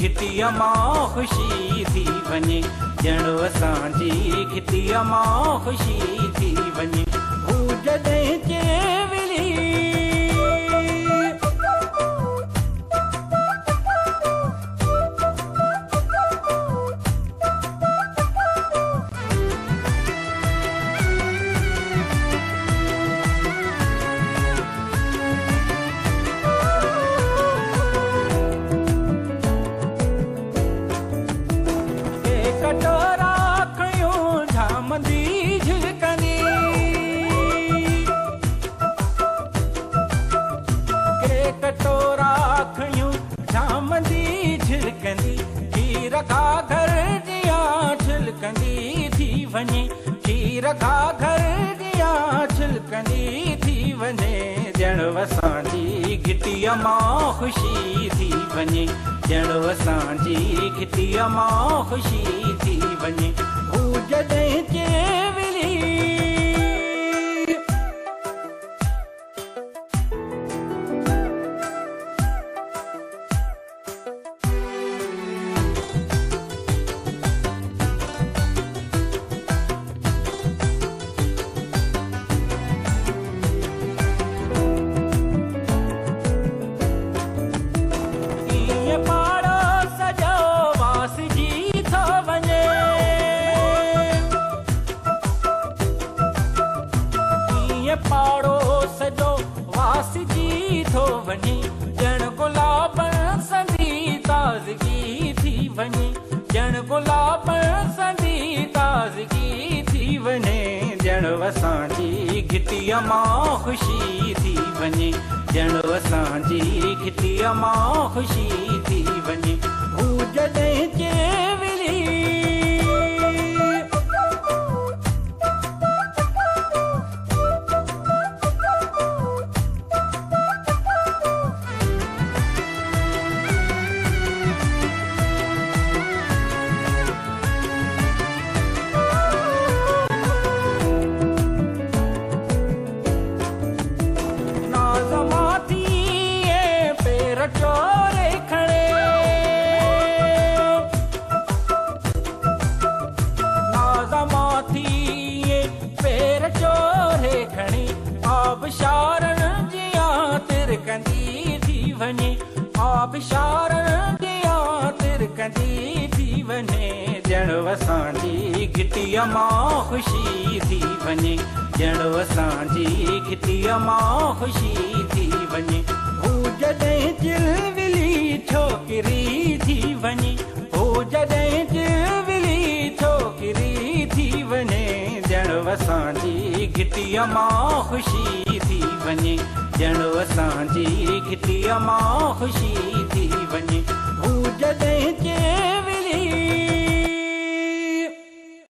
घिटीअ मां ख़ुशी थी वञे ॼणु असांजी घिटीअ मां ख़ुशी थी वञे हू जॾहिं चेविली कटोरा खयूं झामंदी झिलकंदी के कटोरा खयूं झामंदी झिलकंदी खीर घाघर जियां छिलकंदी थी वञे खीर घाघर जियां छिलकंदी थी वञे ॼणु असांजी घिटीअ मां ख़ुशी थी वञे ॼणु असांजी घिटीअ मां ख़ुशी थी वञे हू जॾहिं चेविली पाड़ोस जो वासिजी थो वञे ॼण गुलाबनि संदी ताज़गी थी वञे ॼण गुलाबनि संदी ताज़गी थी वञे ॼण असांजी घिटीअ मां ख़ुशी थी वञे ॼण असांजी घिटीअ मां ख़ुशी थी वञे हू जॾहिं चेविली चोरे खड़े नाज़माथी पेर चोरे खणी आबशारनि जियां तिरकंदी थी वञे आबशारनि जियां तिरकंदी थी वञे ॼणु असांजी घिटीअ मां ख़ुशी थी वञे ॼणु असांजी घिटीअ मां ख़ुशी थी वञे हू जॾहिं चिलविली छोकिरी थी वञे हू जॾहिं चिलविली छोकिरी थी वञे ॼणु असांजी घिटीअ मां ख़ुशी थी वञे ॼणु असांजी घिटीअ मां ख़ुशी थी वञे हू जॾहिं